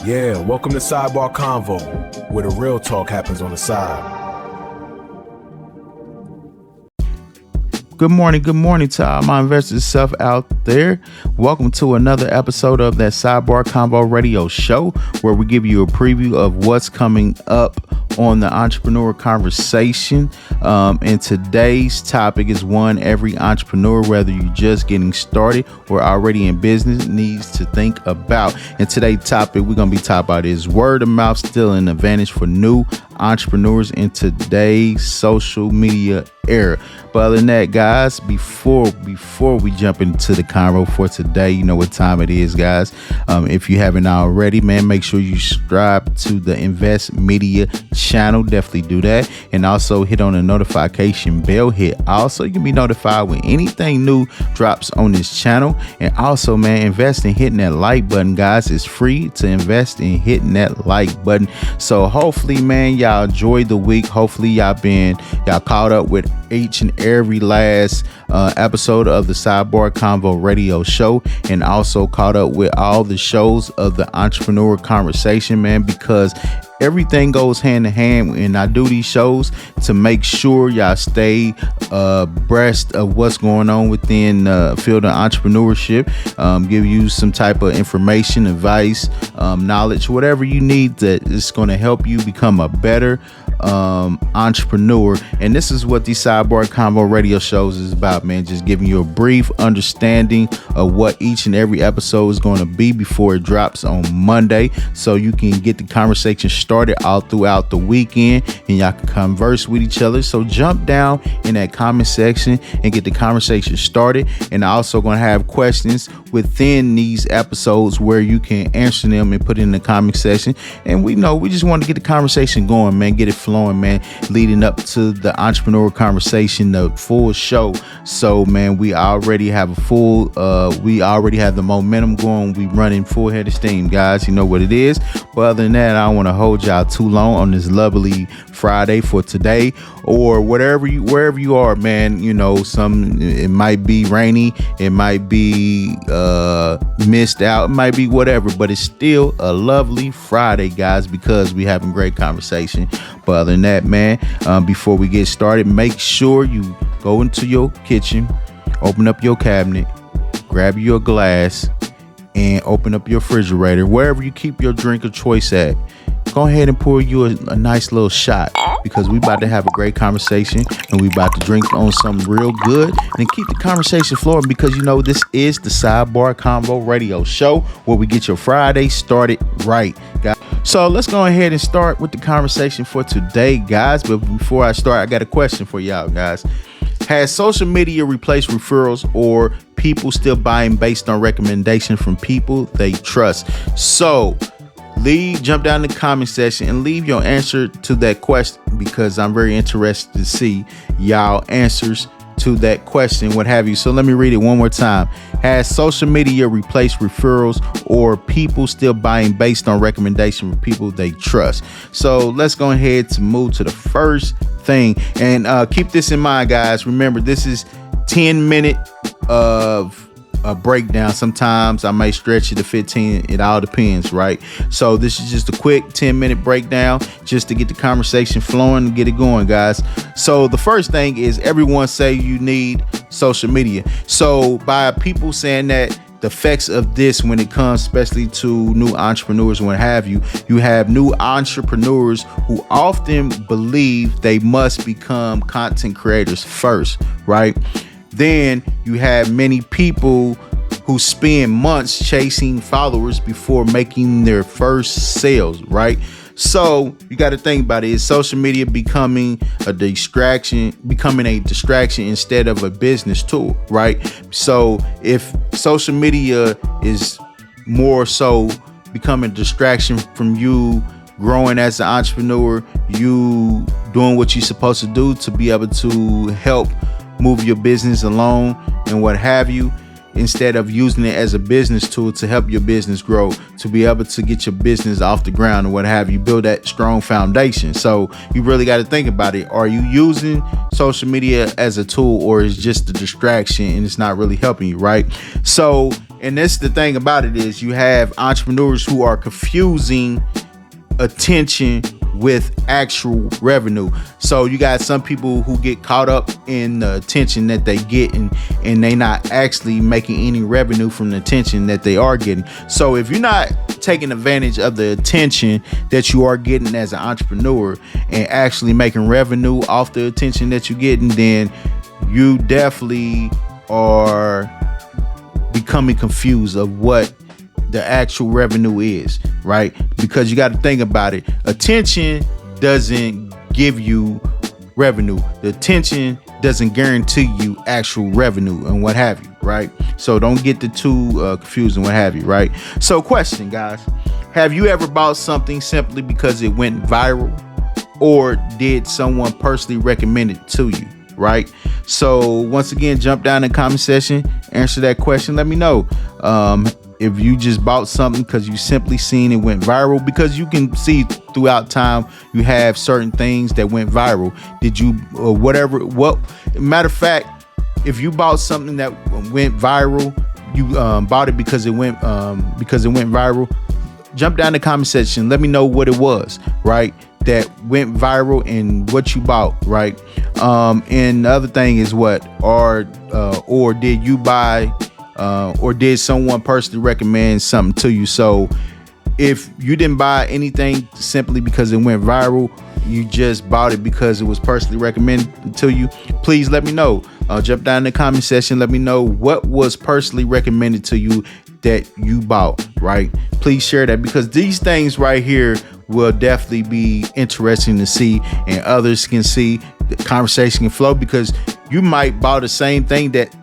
Yeah, welcome to Sidebar Convo, where the real talk happens on the side. Good morning to all my investors stuff out there. Welcome to another episode of that Sidebar Convo radio show, where we give you a preview of what's coming up on the entrepreneur conversation. And today's topic is one every entrepreneur, whether you're just getting started or already in business, needs to think about. And today's topic we're going to be talking about is word of mouth still an advantage for new entrepreneurs in today's social media era. But other than that, guys, before we jump into the convo for today, you know what time it is, guys. If you haven't already, man, make sure you subscribe to the Invest Media channel. Definitely do that. And also hit on the notification bell. Also, you can be notified when anything new drops on this channel. And also, man, invest in hitting that like button, guys. It's free to invest in hitting that like button. So hopefully, man, y'all enjoyed the week. Hopefully y'all caught up with each and every last episode of the Sidebar Convo radio show, and also caught up with all the shows of the entrepreneur conversation, man, because everything goes hand in hand, and I do these shows to make sure y'all stay abreast of what's going on within the field of entrepreneurship, give you some type of information, advice, knowledge, whatever you need that is going to help you become a better entrepreneur. And this is what the Sidebar Convo radio shows is about, man. Just giving you a brief understanding of what each and every episode is going to be before it drops on Monday, so you can get the conversation started all throughout the weekend and y'all can converse with each other. So jump down in that comment section and get the conversation started. And I also going to have questions within these episodes where you can answer them and put it in the comment section. And we just want to get the conversation going, man, get it flowing, man, leading up to the entrepreneur conversation, the full show. So, man, we already have the momentum going. We running full head of steam, guys. You know what it is. But other than that, I don't want to hold y'all too long on this lovely Friday for today, or wherever you are, man. You know, it might be rainy, it might be missed out, it might be whatever, but it's still a lovely Friday, guys, because we having great conversation. But other than that, man, before we get started, make sure you go into your kitchen, open up your cabinet, grab your glass, and open up your refrigerator, wherever you keep your drink of choice at. Go ahead and pour you a nice little shot, because we about to have a great conversation and we about to drink on something real good and keep the conversation flowing, because this is the Sidebar Convo radio show, where we get your Friday started right, guys. So let's go ahead and start with the conversation for today, guys. But before I start, I got a question for y'all, guys. Has social media replaced referrals, or people still buying based on recommendation from people they trust? So jump down in the comment section and leave your answer to that question, because I'm very interested to see y'all answers to that question, what have you. So let me read it one more time. Has social media replaced referrals, or people still buying based on recommendation from people they trust? So let's go ahead to move to the first thing, and keep this in mind, guys. Remember, this is 10 minutes of a breakdown. Sometimes I might stretch it to 15. It all depends, right? So this is just a quick 10-minute breakdown just to get the conversation flowing and get it going, guys. So the first thing is, everyone say you need social media. So by people saying that, the effects of this when it comes especially to new entrepreneurs and what have you, you have new entrepreneurs who often believe they must become content creators first, right? Then you have many people who spend months chasing followers before making their first sales, right? So you got to think about it. Is social media becoming a distraction instead of a business tool, right? So if social media is more so becoming a distraction from you growing as an entrepreneur, you doing what you're supposed to do to be able to help move your business along and what have you, instead of using it as a business tool to help your business grow, to be able to get your business off the ground and what have you, build that strong foundation. So you really got to think about it. Are you using social media as a tool, or is just a distraction and it's not really helping you, right? So and that's the thing about it is you have entrepreneurs who are confusing attention with actual revenue. So you got some people who get caught up in the attention that they get and they not actually making any revenue from the attention that they are getting. So if you're not taking advantage of the attention that you are getting as an entrepreneur and actually making revenue off the attention that you're getting, then you definitely are becoming confused of what the actual revenue is, right? Because you got to think about it. Attention doesn't give you revenue. The attention doesn't guarantee you actual revenue and what have you, right? So don't get the two confused and what have you, right? So question, guys, have you ever bought something simply because it went viral, or did someone personally recommend it to you, right? So once again, jump down in the comment section, answer that question. Let me know if you just bought something because you simply seen it went viral, because you can see throughout time you have certain things that went viral. Did you matter of fact, if you bought something that went viral, you bought it because it went viral, jump down in the comment section, let me know what it was, right, that went viral and what you bought, right? And the other thing is what, or did you buy or did someone personally recommend something to you? So if you didn't buy anything simply because it went viral, you just bought it because it was personally recommended to you, please let me know. Jump down in the comment section, let me know what was personally recommended to you that you bought, right? Please share that, because these things right here will definitely be interesting to see, and others can see the conversation can flow, because you might buy the same thing that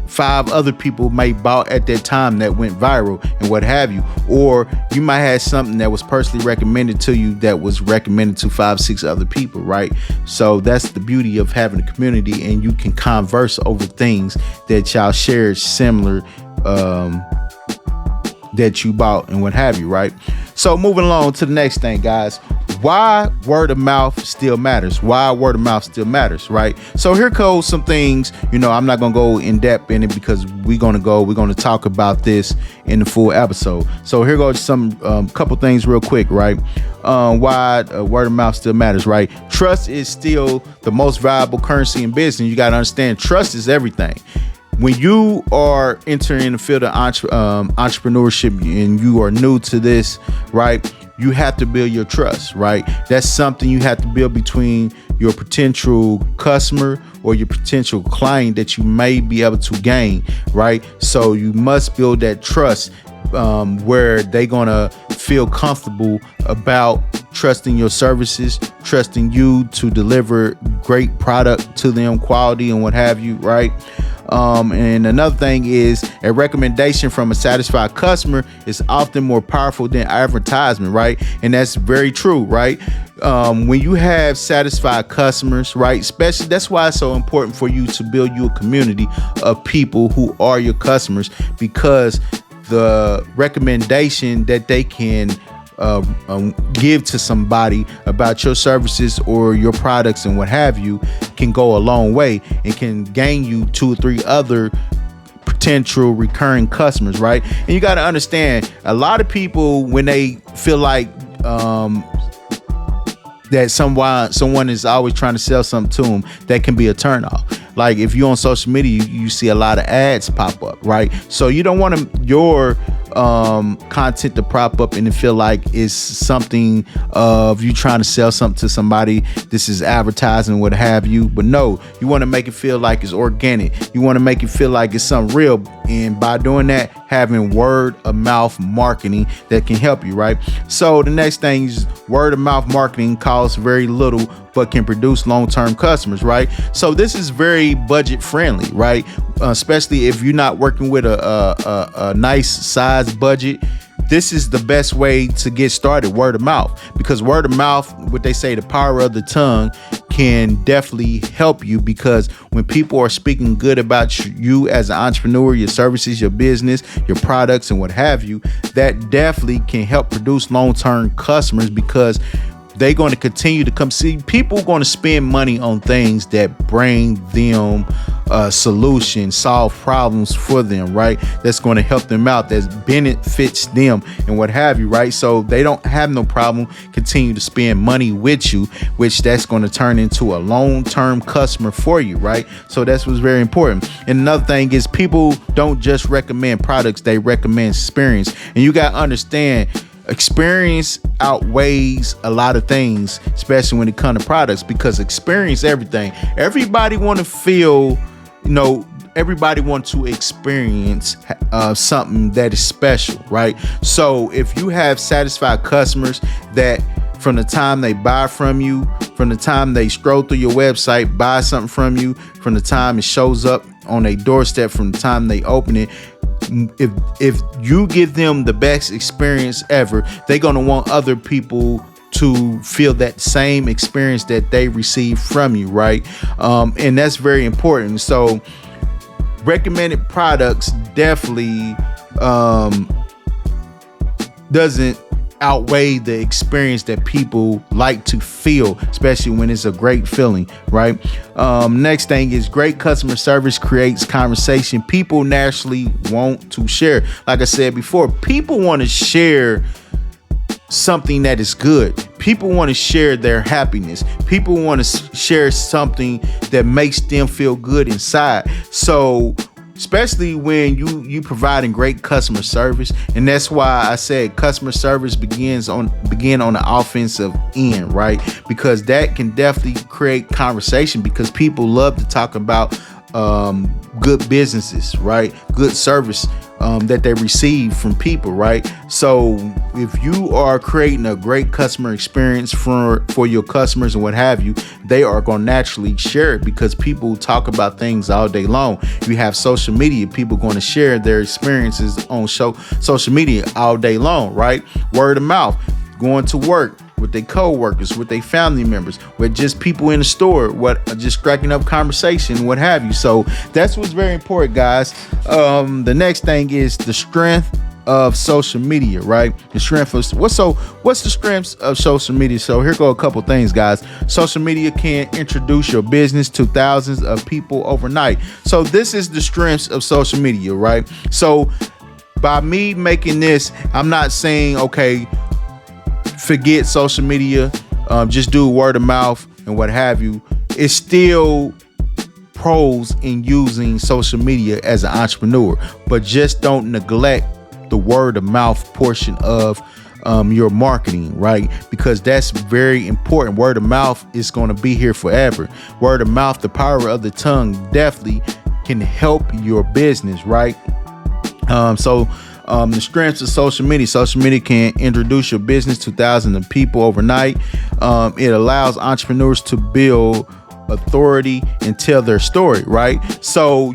5 other people may bought at that time that went viral and what have you, or you might have something that was personally recommended to you that was recommended to 5-6 other people, right? So that's the beauty of having a community, and you can converse over things that y'all share similar that you bought and what have you, right? So moving along to the next thing, guys, why word of mouth still matters. Why word of mouth still matters, right? So here goes some things, I'm not gonna go in depth in it, because we're gonna talk about this in the full episode. So here goes some couple things real quick, right? Why word of mouth still matters, right? Trust is still the most valuable currency in business. You got to understand, trust is everything. When you are entering the field of entrepreneurship and you are new to this, right, you have to build your trust, right? That's something you have to build between your potential customer or your potential client that you may be able to gain, right? So you must build that trust where they're gonna feel comfortable about trusting your services, trusting you to deliver great product to them, quality and what have you, right? And another thing is, a recommendation from a satisfied customer is often more powerful than advertisement, right? And that's very true, right? When you have satisfied customers, right, especially, that's why it's so important for you to build you a community of people who are your customers, because the recommendation that they can give to somebody about your services or your products and what have you can go a long way and can gain you 2 or 3 other potential recurring customers, right? And you got to understand, a lot of people, when they feel like that someone is always trying to sell something to them, that can be a turnoff. Like if you're on social media, you see a lot of ads pop up, right? So you don't want your content to prop up and to feel like it's something of you trying to sell something to somebody. This is advertising, what have you. But no, you want to make it feel like it's organic. You want to make it feel like it's something real. And by doing that, having word of mouth marketing that can help you, right? So the next thing is, word of mouth marketing costs very little but can produce long-term customers, right? So this is very budget friendly, right? Especially if you're not working with a nice size budget. This is the best way to get started, word of mouth, because word of mouth, what they say, the power of the tongue, can definitely help you, because when people are speaking good about you as an entrepreneur, your services, your business, your products and what have you, that definitely can help produce long-term customers, because they're going to continue to come see. People are going to spend money on things that bring them solution, solve problems for them, right? That's going to help them out, that benefits them and what have you, right? So they don't have no problem continue to spend money with you, which that's going to turn into a long-term customer for you, right? So that's what's very important. And another thing is, people don't just recommend products, they recommend experience. And you got to understand, experience outweighs a lot of things, especially when it comes to products, because experience everything. Everybody want to feel, everybody want to experience something that is special, right? So if you have satisfied customers that from the time they buy from you, from the time they scroll through your website, buy something from you, from the time it shows up on their doorstep, from the time they open it, if you give them the best experience ever, they're going to want other people to feel that same experience that they receive from you, right? And that's very important. So recommended products definitely doesn't outweigh the experience that people like to feel, especially when it's a great feeling, right? Next thing is, great customer service creates conversation. People naturally want to share. Like I said before, people want to share something that is good. People want to share their happiness. People want to share something that makes them feel good inside. So especially when you providing great customer service, and that's why I said customer service begin on the offensive end, right? Because that can definitely create conversation, because people love to talk about good businesses, right? Good service that they receive from people, right? So if you are creating a great customer experience for your customers and what have you, they are going to naturally share it, because people talk about things all day long. You have social media, people going to share their experiences on social media all day long, right? Word of mouth, going to work with their co-workers, with their family members, with just people in the store, just striking up conversation, what have you. So that's what's very important, guys. The next thing is the strength of social media, right? The strength of what's the strengths of social media? So here go a couple things, guys. Social media can introduce your business to thousands of people overnight. So this is the strengths of social media, right? So by me making this, I'm not saying, okay, forget social media, just do word of mouth and what have you. It's still pros in using social media as an entrepreneur, but just don't neglect the word of mouth portion of your marketing, right? Because that's very important. Word of mouth is going to be here forever. Word of mouth, the power of the tongue, definitely can help your business, right? The strengths of social media can introduce your business to thousands of people overnight. It allows entrepreneurs to build authority and tell their story, right? So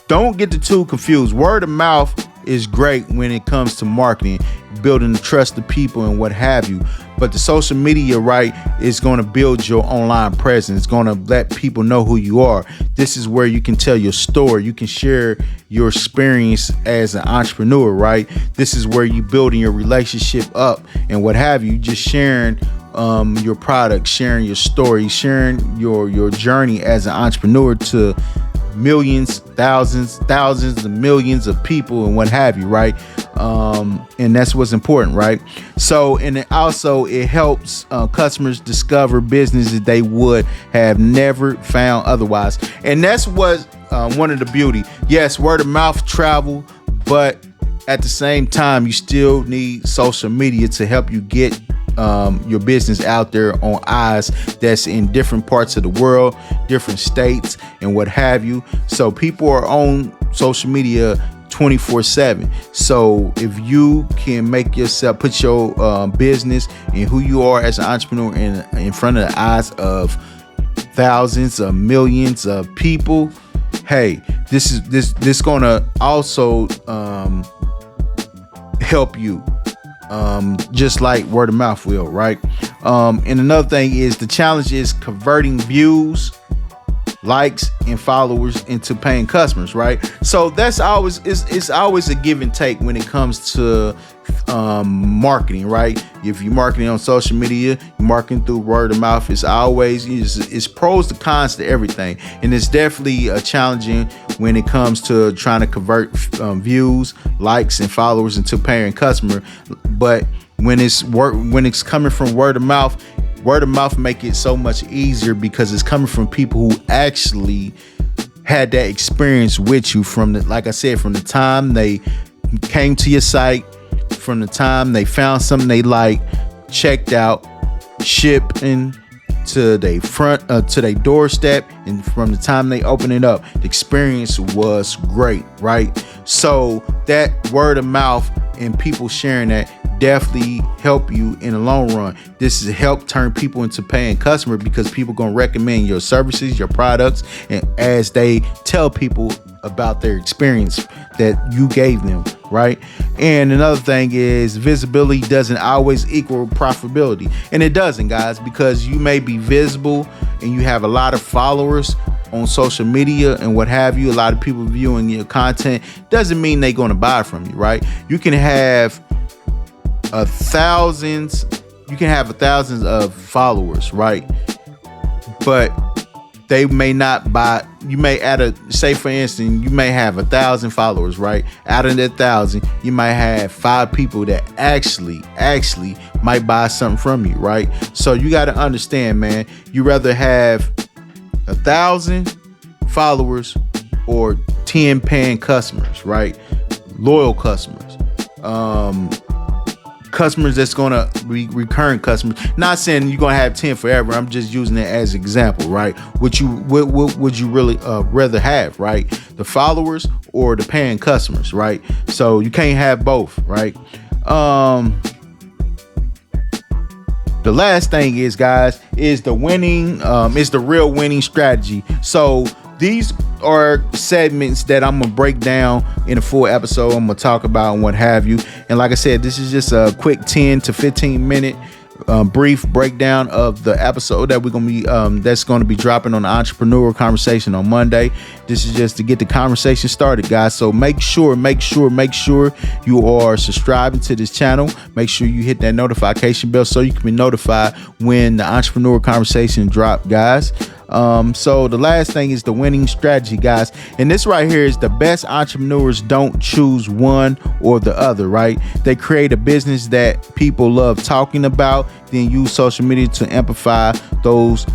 don't get the two confused. Word of mouth is great when it comes to marketing, building the trust of people and what have you. But the social media, right, is going to build your online presence. It's going to let people know who you are. This is where you can tell your story. You can share your experience as an entrepreneur, right? This is where you building your relationship up and what have you. Just sharing your product, sharing your story, sharing your journey as an entrepreneur to millions, thousands of millions of people and what have you, right? And that's what's important, right? So, and it also, it helps customers discover businesses they would have never found otherwise. And that's what one of the beauty. Yes, word of mouth travel, but at the same time, you still need social media to help you get your business out there on eyes that's in different parts of the world, different states and what have you. So people are on social media 24/7. So if you can make yourself, put your business and who you are as an entrepreneur in front of the eyes of thousands of millions of people, hey, this gonna also help you. Just like word of mouth will, right? And another thing is, the challenge is converting views, likes, and followers into paying customers, right? So that's always, it's always a give and take when it comes to marketing, right? If you're marketing on social media, you're marketing through word of mouth. It's pros to cons to everything, and it's definitely challenging when it comes to trying to convert views, likes, and followers into paying customer. But when it's coming from word of mouth make it so much easier because it's coming from people who actually had that experience with you from the time they came to your site, from the time they found something they like, checked out, shipping to their doorstep, and from the time they open it up, the experience was great, right? So that word of mouth and people sharing that definitely help you in the long run. This is help turn people into paying customer because people gonna recommend your services, your products, and as they tell people about their experience that you gave them, right? And another thing is visibility doesn't always equal profitability, and it doesn't, guys, because you may be visible and you have a lot of followers on social media and what have you, a lot of people viewing your content, doesn't mean they're going to buy from you, right? You can have thousands of followers, right? But they may not buy. You may say for instance, you may have 1,000 followers, right? Out of that 1,000, you might have 5 people that actually might buy something from you, right? So you got to understand, man, you rather have 1,000 followers or 10 paying customers, right? Loyal customers. Customers that's gonna be recurring customers. Not saying you're gonna have 10 forever. I'm just using it as an example, right? What would you really rather have, right? The followers or the paying customers, right? So you can't have both, right? The last thing is, guys, is the real winning strategy. So these are segments that I'm gonna break down in a full episode. I'm gonna talk about and what have you. And like I said, this is just a quick 10 to 15 minute brief breakdown of the episode that we're gonna be that's gonna be dropping on the Entrepreneur Conversation on Monday. This is just to get the conversation started, guys. So make sure you are subscribing to this channel. Make sure you hit that notification bell so you can be notified when the Entrepreneur Conversation drop, guys. So the last thing is the winning strategy, guys. And this right here is the best entrepreneurs don't choose one or the other, right? They create a business that people love talking about, then use social media to amplify those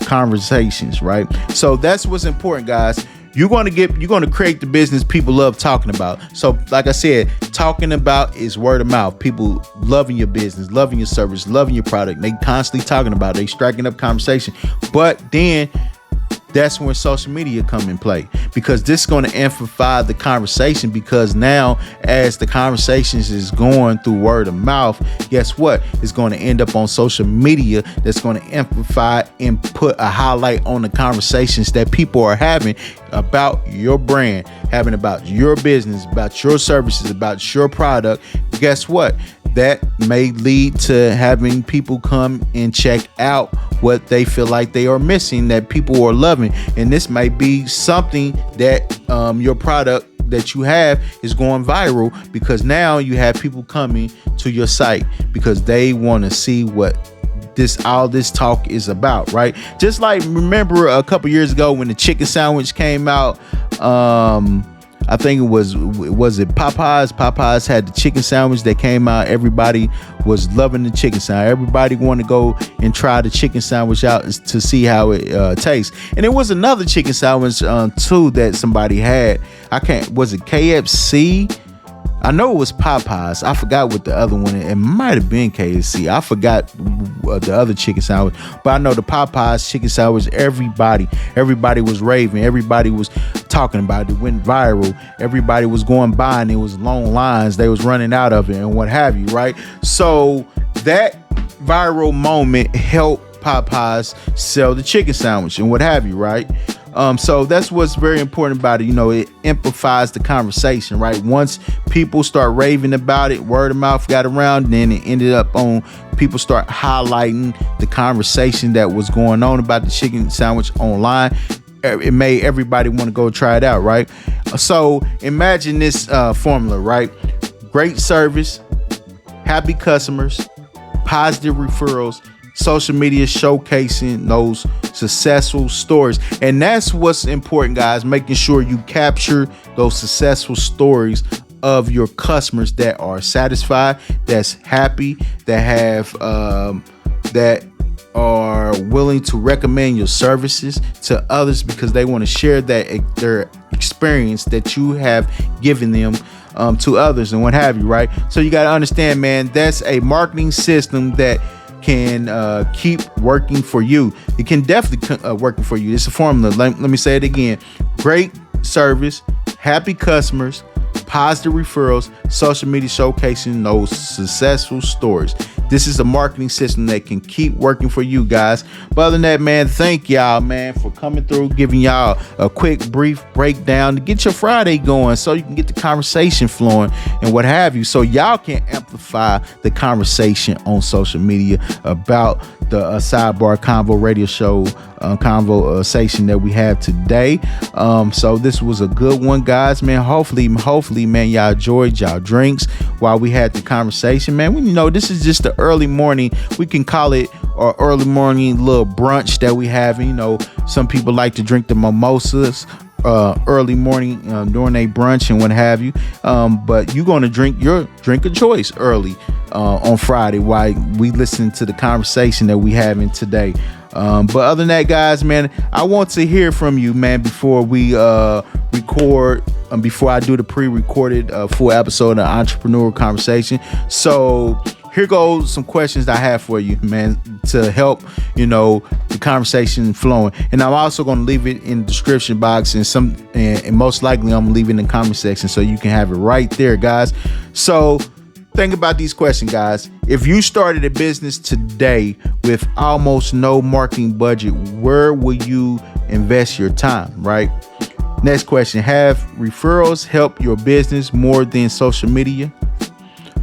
conversations, right? So that's what's important, guys. You're going to create the business people love talking about. So like I said, talking about is word of mouth. People loving your business, loving your service, loving your product. They constantly talking about it. They striking up conversation. But then that's when social media come in play, because this is going to amplify the conversation, because now as the conversations is going through word of mouth, guess what? It's going to end up on social media. That's going to amplify and put a highlight on the conversations that people are having about your brand, having about your business, about your services, about your product. Guess what? That may lead to having people come and check out what they feel like they are missing, that people are loving. And this might be something that your product that you have is going viral, because now you have people coming to your site because they want to see what all this talk is about, right? Just like, remember a couple years ago when the chicken sandwich came out, I think it was Popeyes? Popeyes had the chicken sandwich that came out. Everybody was loving the chicken sandwich. Everybody wanted to go and try the chicken sandwich out to see how it tastes. And there was another chicken sandwich too that somebody had. Was it KFC? I know it was Popeyes. I forgot what the other one. It might have been KFC. I forgot the other chicken sandwich. But I know the Popeyes chicken sandwich, everybody was raving. Everybody was talking about it. It went viral. Everybody was going by, and it was long lines. They was running out of it and what have you, right? So that viral moment helped Popeyes sell the chicken sandwich and what have you, right? So that's what's very important about it. You know, it amplifies the conversation, right? Once people start raving about it, word of mouth got around, then it ended up on people start highlighting the conversation that was going on about the chicken sandwich online. It made everybody want to go try it out, right? So imagine this formula, right? Great service, happy customers, positive referrals, social media showcasing those successful stories. And that's what's important, guys, making sure you capture those successful stories of your customers that are satisfied, that's happy, that have that are willing to recommend your services to others because they want to share their experience that you have given them to others and what have you, right? So you got to understand, man, that's a marketing system that can keep working for you. It can definitely working for you. It's a formula. Let me say it again. Great service, happy customers, positive referrals, social media showcasing those successful stories. This is a marketing system that can keep working for you, guys. But other than that, man, thank y'all, man, for coming through, giving y'all a quick, brief breakdown to get your Friday going so you can get the conversation flowing and what have you. So y'all can amplify the conversation on social media about the Sidebar Convo radio show conversation that we have today. So this was a good one, guys, man. Hopefully, man, y'all enjoyed y'all drinks while we had the conversation, man. You know, this is just the early morning. We can call it our early morning little brunch that we have. You know, some people like to drink the mimosas early morning during a brunch and what have you. But you're going to drink your drink of choice early on Friday while we listen to the conversation that we having today. But other than that, guys, man, I want to hear from you, man, before we record, before I do the pre-recorded full episode of Entrepreneur Conversation. So here goes some questions I have for you, man, to help, you know, the conversation flowing. And I'm also going to leave it in the description box and most likely I'm leaving in the comment section so you can have it right there, guys. So think about these questions, guys. If you started a business today with almost no marketing budget, where will you invest your time, right? Next question, have referrals help your business more than social media?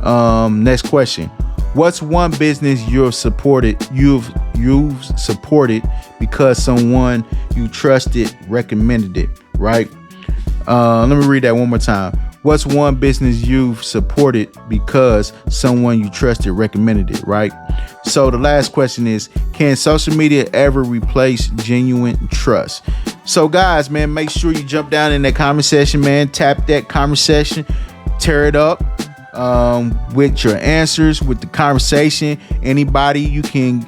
Next question, what's one business you've supported because someone you trusted recommended it, right? Let me read that one more time. What's one business you've supported because someone you trusted recommended it, right? So the last question is, can social media ever replace genuine trust? So guys, man, make sure you jump down in that comment section, man. Tap that comment section, tear it up with your answers, with the conversation. Anybody you can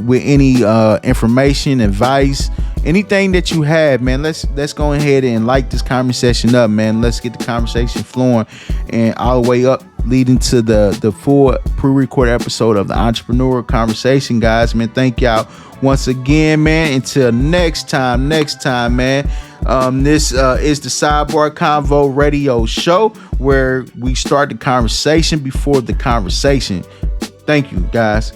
with any information, advice, anything that you have, man, let's go ahead and light this conversation up, man. Let's get the conversation flowing and all the way up, leading to the full pre-recorded episode of the Entrepreneur Conversation, guys. Man, thank y'all once again, man. Until next time, man. This is the Sidebar Convo radio show where we start the conversation before the conversation. Thank you, guys.